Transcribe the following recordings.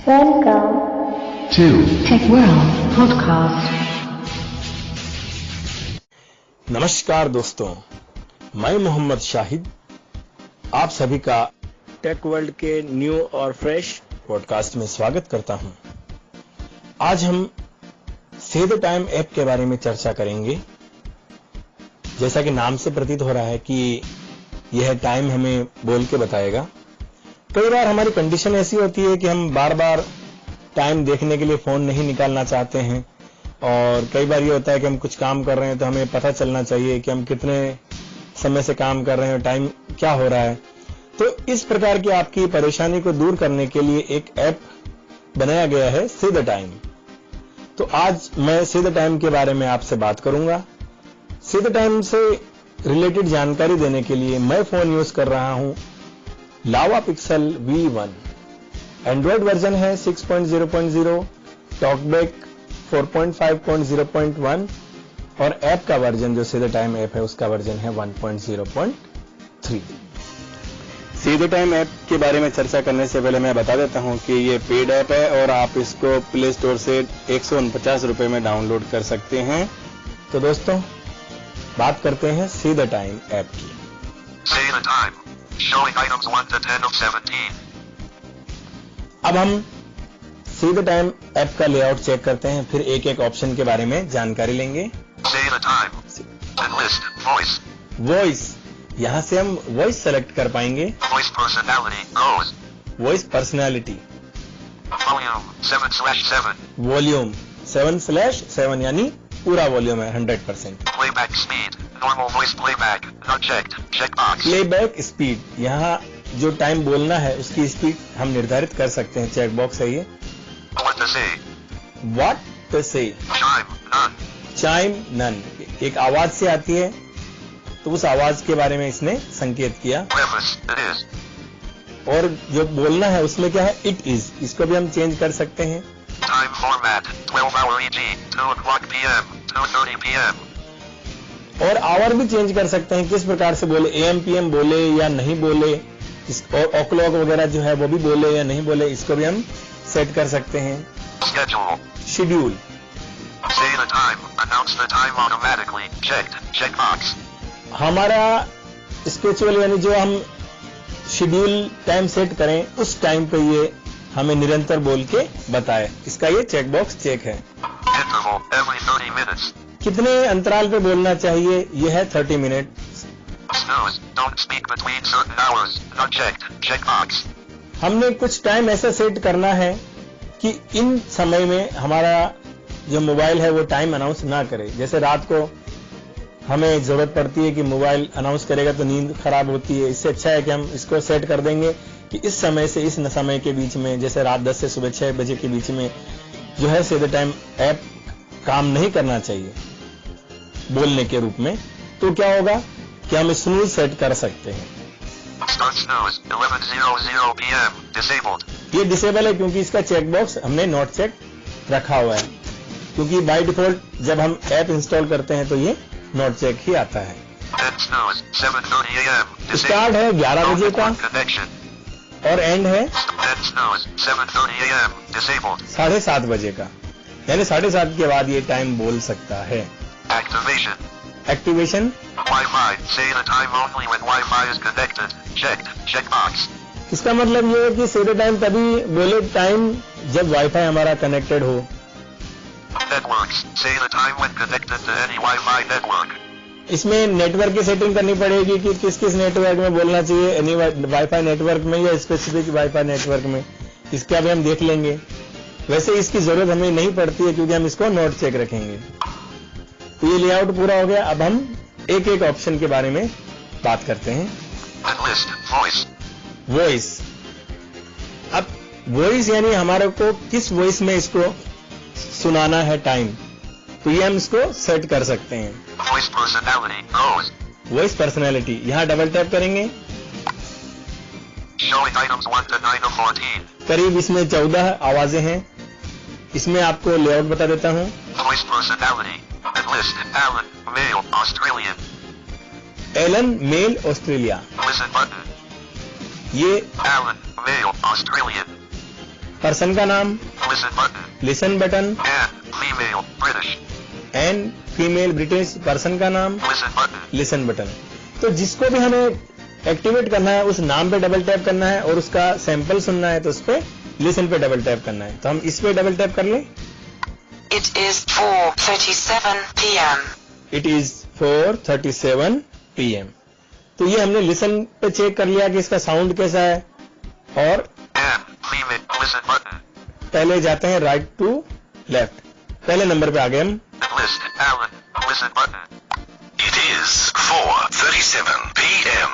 Welcome to Tech World Podcast. नमस्कार दोस्तों, मैं मोहम्मद शाहिद आप सभी का टेक वर्ल्ड के न्यू और फ्रेश पॉडकास्ट में स्वागत करता हूं। आज हम से द टाइम ऐप के बारे में चर्चा करेंगे। जैसा कि नाम से प्रतीत हो रहा है कि यह टाइम हमें बोल के बताएगा। कई बार हमारी कंडीशन ऐसी होती है कि हम बार बार टाइम देखने के लिए फोन नहीं निकालना चाहते हैं, और कई बार ये होता है कि हम कुछ काम कर रहे हैं तो हमें पता चलना चाहिए कि हम कितने समय से काम कर रहे हैं, टाइम क्या हो रहा है। तो इस प्रकार की आपकी परेशानी को दूर करने के लिए एक ऐप बनाया गया है से द टाइम। तो आज मैं से द टाइम के बारे में आपसे बात करूंगा। से द टाइम से रिलेटेड जानकारी देने के लिए मैं फोन यूज कर रहा हूं लावा पिक्सल V1। एंड्रॉइड वर्जन है 6.0.0, टॉकबैक 4.5.0.1 और ऐप का वर्जन जो से द टाइम ऐप है उसका वर्जन है 1.0.3। से द टाइम ऐप के बारे में चर्चा करने से पहले मैं बता देता हूं कि ये पेड ऐप है और आप इसको प्ले स्टोर से 149 रुपए में डाउनलोड कर सकते हैं। तो दोस्तों, बात करते हैं से द टाइम ऐप की। Say the time. Showing items 1 to 10 of 17. अब हम से द टाइम ऐप का लेआउट चेक करते हैं, फिर एक एक ऑप्शन के बारे में जानकारी लेंगे। Say the time. Enlist. Voice. Voice, यहां से हम वॉइस सेलेक्ट कर पाएंगे। Voice personality. Goes. Voice personality. Volume. 7/7. Volume 7/7 यानी पूरा वॉल्यूम है 100%। Playback speed. Normal voice playback. Not checked. Checkbox. Playback speed, यहाँ जो टाइम बोलना है उसकी स्पीड हम निर्धारित कर सकते हैं। चेक बॉक्स है ये। What to say. What to say. Chime. None. Chime none, एक आवाज से आती है तो उस आवाज के बारे में इसने संकेत किया। Preface. It is. और जो बोलना है उसमें क्या है, इट इज, इसको भी हम चेंज कर सकते हैं। Time format. 12 hour EG. 2 o'clock PM. 2:30 PM. और आवर भी चेंज कर सकते हैं, किस प्रकार से बोले, AM PM बोले या नहीं बोले, और ओक्लॉक वगैरह जो है वो भी बोले या नहीं बोले, इसको भी हम सेट कर सकते हैं। Schedule. Schedule, Say the time. Announce the time automatically. Checked. Checkbox. हमारा स्केड्यूल यानी जो हम शेड्यूल टाइम सेट करें उस टाइम पे ये हमें निरंतर बोल के बताए, इसका ये चेक बॉक्स चेक है। Interval. Every 30 minutes. कितने अंतराल पे बोलना चाहिए, ये है 30 minute. Snooze. Don't speak between certain hours. Not checked. Checkbox. हमने कुछ टाइम ऐसा सेट करना है कि इन समय में हमारा जो मोबाइल है वो टाइम अनाउंस ना करे। जैसे रात को हमें जरूरत पड़ती है कि मोबाइल अनाउंस करेगा तो नींद खराब होती है, इससे अच्छा है कि हम इसको सेट कर देंगे कि इस समय से इस समय के बीच में, जैसे रात 10 से सुबह 6 बजे के बीच में जो है से द टाइम ऐप काम नहीं करना चाहिए बोलने के रूप में। तो क्या होगा कि हम स्नूज सेट कर सकते हैं। Start snooze. 11:00 PM. Disabled. ये डिसेबल है क्योंकि इसका चेक बॉक्स हमने नॉट चेक रखा हुआ है, क्योंकि बाय डिफॉल्ट जब हम ऐप इंस्टॉल करते हैं तो ये नॉट चेक ही आता है। End snooze. 7:30 AM. स्टार्ट है 11 बजे का Connection. और एंड है End snooze. 7:30 AM. Disabled. 7:30 बजे का, यानी 7:30 के बाद ये टाइम बोल सकता है। Activation. Activation, Wi-Fi. Say the time only when Wi-Fi is connected. Checked. Checkbox. इसका मतलब ये है कि से द टाइम तभी बोले टाइम जब वाईफाई हमारा कनेक्टेड हो। Networks. Say the time when connected to any Wi-Fi network. इसमें नेटवर्क की सेटिंग करनी पड़ेगी कि किस किस नेटवर्क में बोलना चाहिए, एनी वाईफाई नेटवर्क में या स्पेसिफिक वाईफाई नेटवर्क में, इसका भी हम देख लेंगे। वैसे इसकी जरूरत हमें नहीं पड़ती है क्योंकि हम इसको नोट चेक रखेंगे। तो ये लेआउट पूरा हो गया। अब हम एक एक ऑप्शन के बारे में बात करते हैं। Enlist. Voice. वॉइस, अब वॉइस यानी हमारे को किस वॉइस में इसको सुनाना है टाइम, तो ये हम इसको सेट कर सकते हैं। Voice personality. Goes. Voice personality, यहाँ डबल टैप करेंगे, Showing items 1 to 9 of 14. करीब इसमें 14 आवाजें हैं। इसमें आपको लेआउट बता देता हूँ। Voice personality. Enlist. Alan. Male. Australian. Alan, male, Australia. Listen button. ये Alan. Male. Australian. पर्सन का नाम, Listen button. Listen button, And female British. And female British, person का नाम, Listen button. Listen button. तो जिसको भी हमें एक्टिवेट करना है उस नाम पे डबल टैप करना है और उसका सैंपल सुनना है तो उस पे लिसन पे डबल टैप करना है। तो हम इस पे डबल टैप कर लें। It is 4:37 p.m. It is 4:37 PM। तो ये हमने लिसन पे चेक कर लिया कि इसका साउंड कैसा है। और And female. Listen button. पहले जाते हैं राइट टू लेफ्ट, पहले नंबर पे आ गए हम। List. Alan. Listen button. It is 4:37 p.m.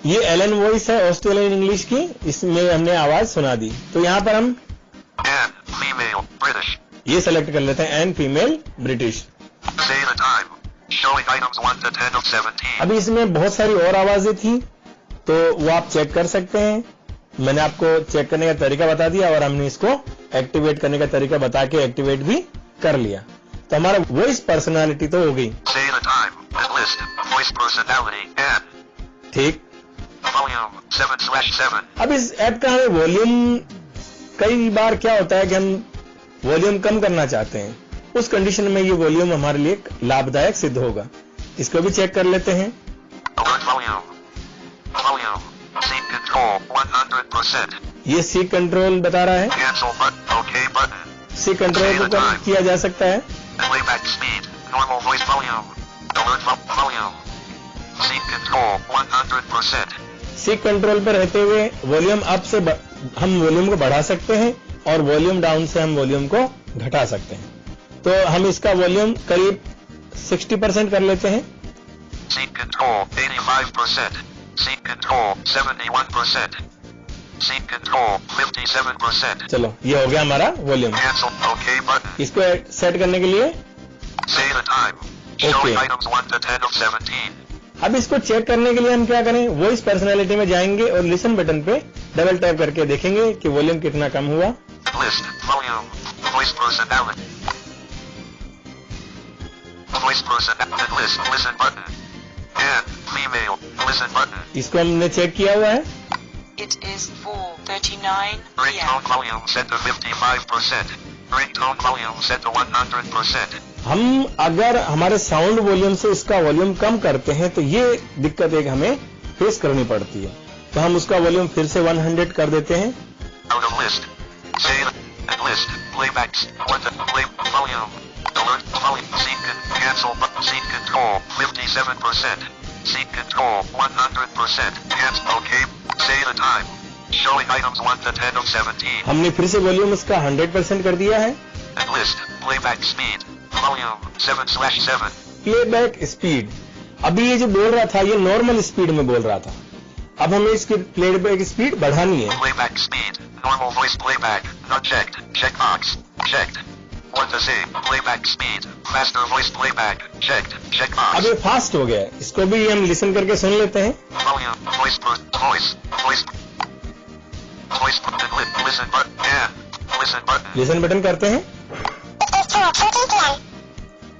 ये एलन वॉइस है ऑस्ट्रेलियन इंग्लिश की, इसमें हमने आवाज सुना दी। तो यहाँ पर हम And female British. ये सेलेक्ट कर लेते हैं and female British. Say the time. Showing items 1 to 10 of 17. अभी इसमें बहुत सारी और आवाजें थी तो वो आप चेक कर सकते हैं। मैंने आपको चेक करने का तरीका बता दिया और हमने इसको एक्टिवेट करने का तरीका बता के एक्टिवेट भी कर लिया। तो हमारा वॉइस पर्सनालिटी तो हो गई। Say the time. The list. Voice personality. And ठीक। volume 7/7. अब इस ऐप का हमें वॉल्यूम, कई बार क्या होता है कि हम वॉल्यूम कम करना चाहते हैं, उस कंडीशन में ये वॉल्यूम हमारे लिए लाभदायक सिद्ध होगा। इसको भी चेक कर लेते हैं। Alert volume. Volume. Seat control 100%. ये सी कंट्रोल बता रहा है। Cancel button. OK button. C control को कम किया जा सकता है। Playback speed. Normal voice volume. Alert volume. Seat control 100%. C control पर रहते हुए वॉल्यूम अप से हम वॉल्यूम को बढ़ा सकते हैं और वॉल्यूम डाउन से हम वॉल्यूम को घटा सकते हैं। तो हम इसका वॉल्यूम करीब 60% कर लेते हैं। Seat control 85%. Seat control 71%. Seat control 57%. चलो ये हो गया हमारा वॉल्यूम। Cancel. OK button. इसको सेट करने के लिए Say the time. Showing Okay. items 1 to 10 of 17. अब इसको चेक करने के लिए हम क्या करें, वॉइस पर्सनैलिटी में जाएंगे और लिसन बटन पे डबल टैप करके देखेंगे कि वॉल्यूम कितना कम हुआ। List. Volume. Voice personality. Voice personality. List. Listen button. And female. Listen button. इसको हमने चेक किया हुआ है। It is 4:39 p.m. Ringtone volume set to 55%. Ringtone volume set to 100%. हम अगर हमारे साउंड वॉल्यूम से इसका वॉल्यूम कम करते हैं तो ये दिक्कत एक हमें फेस करनी पड़ती है। तो हम उसका वॉल्यूम फिर से 100 कर देते हैं। Out of list. Say the list. Playbacks. What the play volume. Alert volume. Seat cancel button. Seat control 57%. Seat control 100%. Cancel. OK. Say the time. Showing items 1 to 10 of 17. हमने फिर से वॉल्यूम इसका 100% कर दिया है। List. Playback speed. Volume 7/7. Playback speed, अभी ये जो बोल रहा था ये नॉर्मल स्पीड में बोल रहा था। अब हमें इसकी प्लेबैक स्पीड बढ़ानी है। Playback speed. Normal voice playback. Not checked. Checkbox. Checked. What to say? Playback speed. Faster voice playback. Checked. अब Checkbox. ये फास्ट हो गया है, इसको भी हम लिसन करके सुन लेते हैं। Volume. Voice. Voice. Voice. Voice. Listen button. And. Listen button. Listen button करते हैं।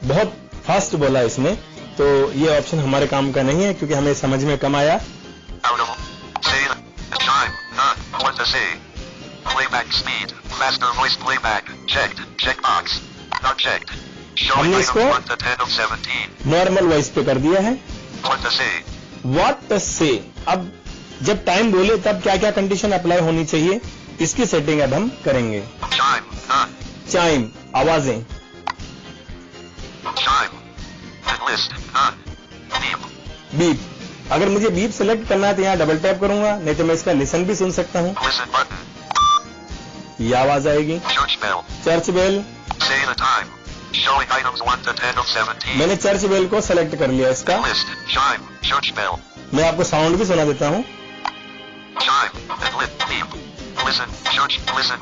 बहुत फास्ट बोला इसने, तो ये ऑप्शन हमारे काम का नहीं है क्योंकि हमें समझ में कम आया। Out of. Say the time. None. What to say? Playback speed. Faster voice playback. Checked. Checkbox. Not checked. Showing हमने items इसको 1 to 10 of 17. नॉर्मल वॉइस पे कर दिया है। What to say? What to say, अब जब टाइम बोले तब क्या क्या कंडीशन अप्लाई होनी चाहिए इसकी सेटिंग अब हम करेंगे। Chime. None. चाइम, आवाजें। Chime. List. None. Beep. Beep, अगर मुझे बीप सेलेक्ट करना है तो यहाँ डबल टैप करूंगा, नहीं तो मैं इसका लिसन भी सुन सकता हूँ। Listen button. ये आवाज आएगी। Church bell. Church bell, Say the time. Showing items 1 to 10 of 17. मैंने चर्च बेल को सेलेक्ट कर लिया इसका। List. Chime. Church bell. मैं आपको साउंड भी सुना देता हूँ। Chime. Beep. Listen. Church. Listen.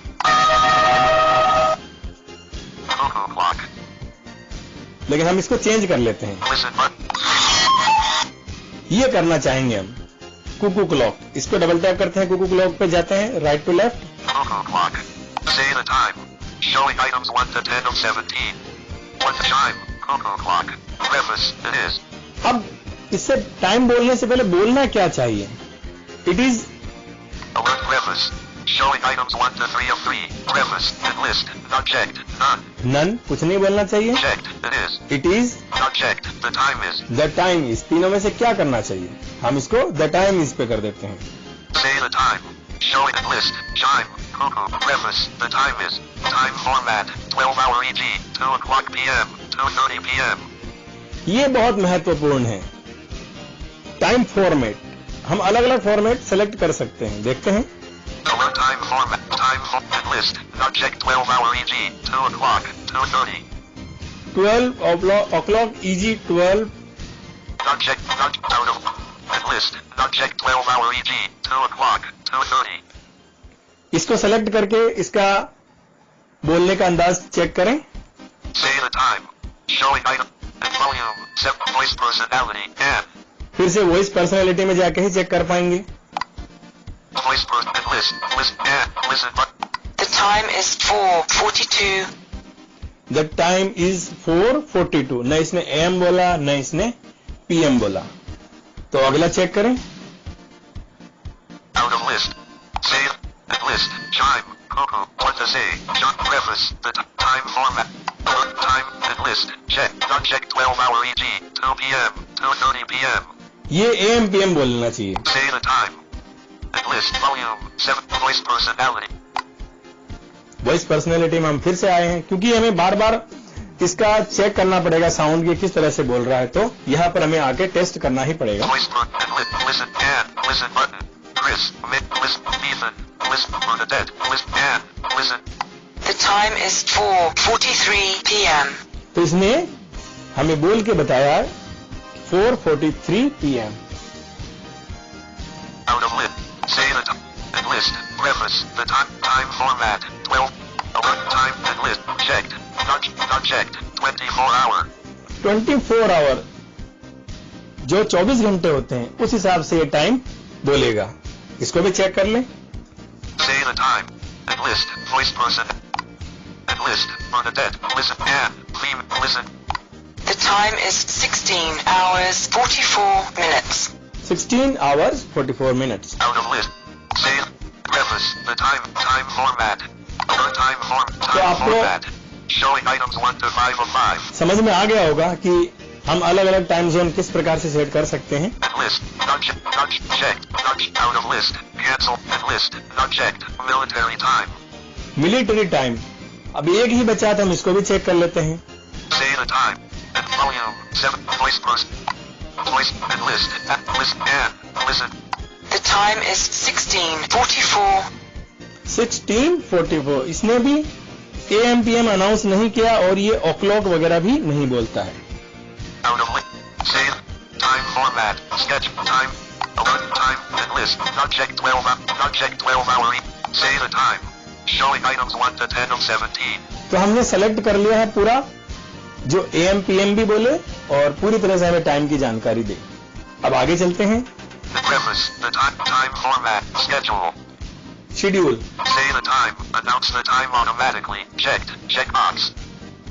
Cuckoo clock. लेकिन हम इसको चेंज कर लेते हैं। Listen button. ये करना चाहेंगे हम कुकू क्लॉक, इसको डबल टैप करते हैं, कुकू क्लॉक पे जाते हैं right to left. Cuckoo clock. Say the time. Showing items 1 to 10 of 17. What the chime? Cuckoo clock. Preface. It is. अब इससे टाइम बोलने से पहले बोलना क्या चाहिए? It is Alert preface. Showing items 1 to 3 of 3. Preface. And list. Not checked. None. None कुछ नहीं बोलना चाहिए. Checked. It is. It is. Not checked. The time is. The time is. तीनों में से क्या करना चाहिए? हम इसको द टाइम इज पे कर देते हैं. Say the time. Showing and list. Chime. Cuckoo. Preface. The time is. Time format. 12 hour EG. 2 o'clock PM. 2:30 PM. ये बहुत महत्वपूर्ण है. Time format. हम अलग अलग फॉर्मेट सेलेक्ट कर सकते हैं. देखते हैं. Alert time format. Time format list. Not checked. 12 hour EG. 2 o'clock. 2:30. 12 o'clock EG 12. Not checked. Not out of. And list. Not checked. 12 hour EG. 2 o'clock. 2:30. इसको सेलेक्ट करके इसका बोलने का अंदाज चेक करें. Say the time. Showing item and volume. Set voice personality and फिर से voice personality में जाके ही चेक कर पाएंगे. voice person and list. List and listen button. The time is 4:42. The time is 4:42. न इसने AM बोला न इसने PM बोला. तो अगला चेक करें. Out of list. Say and list. Chime. Cuckoo. What to say. Jump preface. The time format. Alert time and list. Check. Not check. 12 hour EG. 2 PM. 2:30 PM. ये AM PM बोलना चाहिए. Say the time. And list. Volume. 7. Voice personality. Voice personality में हम फिर से आए हैं क्योंकि हमें बार बार इसका चेक करना पड़ेगा साउंड की किस तरह से बोल रहा है. तो यहाँ पर हमें आके टेस्ट करना ही पड़ेगा. Voice and listen and listen button. Chris. Listen. Ethan. Listen. Bernadette. Listen and listen. The time is 4:43 PM. तो इसने हमें बोल के बताया 4:43 PM. Out of list. Say the time and list. Preface. The time format. 12. Alert time and list. Checked. Not checked. 24 hour. 24 our जो 24 घंटे होते हैं उस हिसाब से ये टाइम बोलेगा. इसको भी चेक कर लें. Say the time and list. Voice person and list. Bernadette. Listen and theme. Listen. The time is 16 hours 44 minutes. 16 hours 44 minutes. Out of list. Say preface. The time format. Alert time आपको- format. Showing items 1 to 5 of 5. समझ में आ गया होगा कि हम अलग अलग time zone किस प्रकार से सेट कर सकते हैं. And list. Not checked. Not out of list. Cancel. And list. Not checked. Military time. Military time. अब एक ही बचा था, हम इसको भी चेक कर लेते हैं. Say the time. And volume. 7. Voice person. Voice and list. And listen and listen. The time is 16:44. 16:44. इसने भी AM PM अनाउंस नहीं किया और ये o'clock वगैरह भी नहीं बोलता है. Out of list. Say time format. Sketch time. Alert time and list. Not check 12 hour. Not check 12 hour. Say the time. Showing items 1 to 10 of 17. तो हमने सेलेक्ट कर लिया है पूरा जो AM PM भी बोले और पूरी तरह से हमें टाइम की जानकारी दे. अब आगे चलते हैं. The preface. The time format. Schedule. Schedule. Say the time. Announce the time automatically. Checked. Checkbox.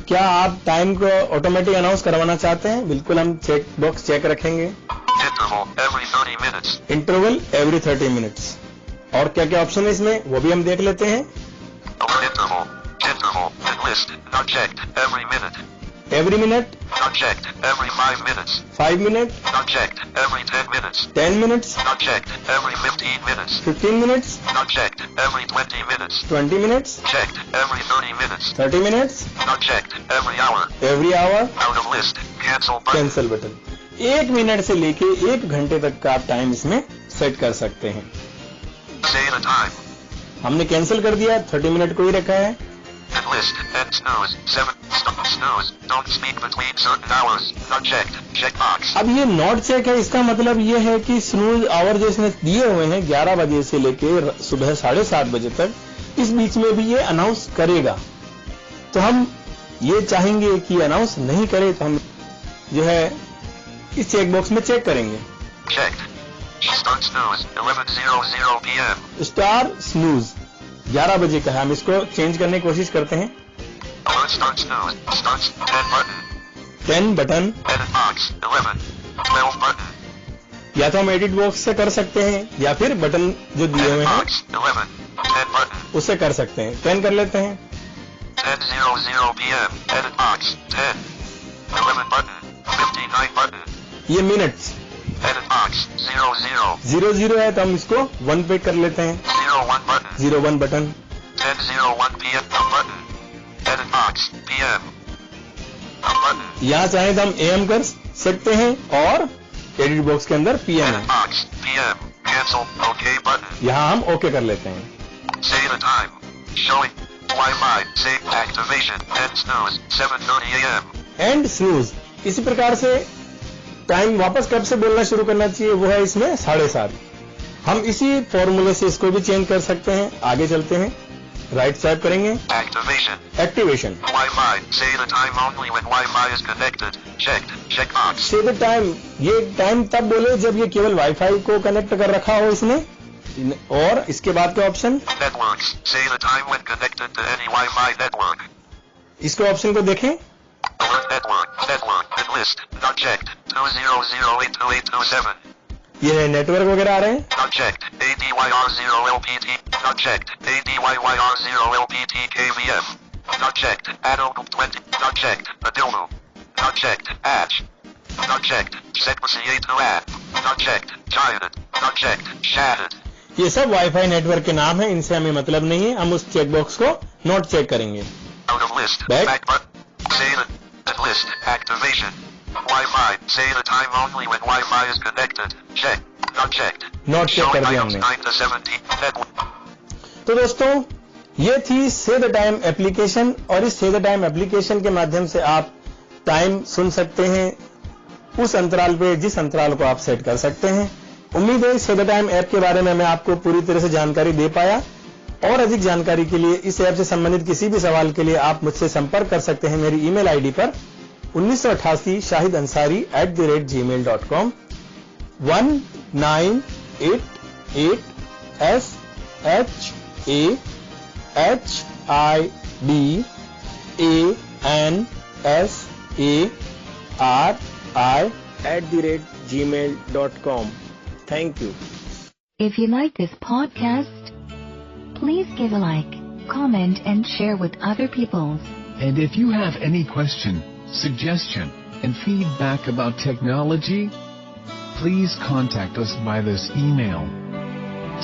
क्या आप टाइम को ऑटोमेटिक अनाउंस करवाना चाहते हैं? बिल्कुल हम चेक बॉक्स चेक रखेंगे. Interval. Every 30 minutes. Interval every 30 minutes. और क्या क्या ऑप्शन है इसमें वो भी हम देख लेते हैं. Alert interval. Interval. And list. Not checked. Every minute. Every minute. Not checked. Every 5 minutes. 5 minute. Not checked. Every 10 minutes. 10 minutes. Not checked. Every 15 minutes. 15 minutes. Not checked. Every 20 minutes. 20 minutes. Checked. Every 30 minutes. 30 minutes. Not checked. Every hour. Every hour. Out of list. Cancel button. Cancel button. 1 minute से लेके 1 घंटे तक का आप time इसमें set कर सकते हैं. Say the time. हमने कैंसिल कर दिया. 30 मिनट को ही रखा है. And list. And snooze. 7. Stop. Snooze. Don't speak between certain hours. Not checked. Checkbox. अब ये नॉट चेक है. इसका मतलब ये है कि स्नूज आवर जो इसने दिए हुए हैं 11 बजे से लेके सुबह 7:30 बजे तक, इस बीच में भी ये अनाउंस करेगा. तो हम ये चाहेंगे कि अनाउंस नहीं करे तो हम जो है इस चेक बॉक्स में चेक करेंगे. Checked. Start snooze. 11:00 p.m. Star snooze 11 बजे का है. हम इसको चेंज करने की कोशिश करते हैं. Alert start snooze. Starts 10 button. 10 button. Edit box. 11. 12 button. या तो हम एडिट बॉक्स से कर सकते हैं या फिर बटन जो दिए हुए Edit हैं. box. 11. 10 उससे कर सकते हैं। 10 कर लेते हैं। 10:00 p.m. Edit box 10. 11 button. 59 button. ये मिनट्स। Edit box 00. 00 है तो हम इसको 1 पे कर लेते हैं। 01 button. 01 button. 10:01 p.m. button. Edit box p.m. button. यहाँ चाहे तो हम AM कर सकते हैं और एडिट बॉक्स के अंदर PM Edit है। box p.m. Cancel. OK button. यहाँ हम OK कर लेते हैं। Say the time. Showing. Wi-Fi. Save activation. End snooze. 7:30 a.m. And snooze. इसी प्रकार से टाइम वापस कब से बोलना शुरू करना चाहिए वो है इसमें 7:30। हम इसी फॉर्मूले से इसको भी चेंज कर सकते हैं। आगे चलते हैं, राइट स्वाइप करेंगे। Activation. Activation. Wi-Fi. Say the time only when Wi-Fi is connected. Checked. Checkbox. से द टाइम, ये टाइम तब बोले जब ये केवल वाईफाई को कनेक्ट कर रखा हो इसने। और इसके बाद के option, Networks. Say the time when connected to any Wi-Fi network. इसके ऑप्शन को देखें। Alert network. Network. And list. Not checked. 200822827. ये नेटवर्क वगैरह आ रहे हैं। Not checked. ADYR0LPT. Not checked. ADYYR0LPT KVF. Not checked. Adobe 20. Not checked. Adobe. Not checked. Edge. Not checked. SecPCA2 app. Not checked. Giant. Not checked. Shattered. ये सब wifi network के नाम है, इनसे हमें मतलब नहीं है। हम उस चेकबॉक्स को नोट चेक करेंगे। Out of list. Back. button. Say the list. Activation. Wi-Fi. Say the time only when Wi-Fi is connected. Check. Not checked. Not check कर Showing दिया items हमने। 9 to 17. Network. तो दोस्तों ये थी से द टाइम एप्लीकेशन, और इस से द टाइम एप्लीकेशन के माध्यम से आप टाइम सुन सकते हैं उस अंतराल पे जिस अंतराल को आप सेट कर सकते हैं। उम्मीद है से द टाइम ऐप के बारे में मैं आपको पूरी तरह से जानकारी दे पाया। और अधिक जानकारी के लिए इस ऐप से संबंधित किसी भी सवाल के लिए आप मुझसे संपर्क कर सकते हैं मेरी ईमेल आईडी पर 1988 shahidansari@gmail.com 1988SHAHIDANSARI@gmail.com। Thank you. If you like this podcast, please give a like, comment and share with other people. And if you have any question, suggestion, and feedback about technology, please contact us by this email: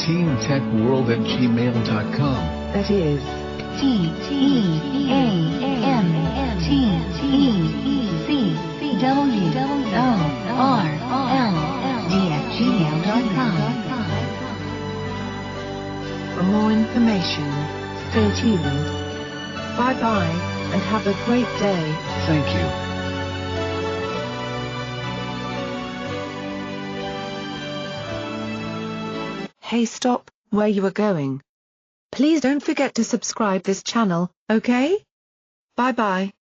teamtechworld@gmail.com. That is TEAMTECWORLD@gmail.com. For more information, stay tuned. Bye bye, and have a great day. Thank you. Hey, stop where you are going. Please don't forget to subscribe this channel, okay? Bye bye.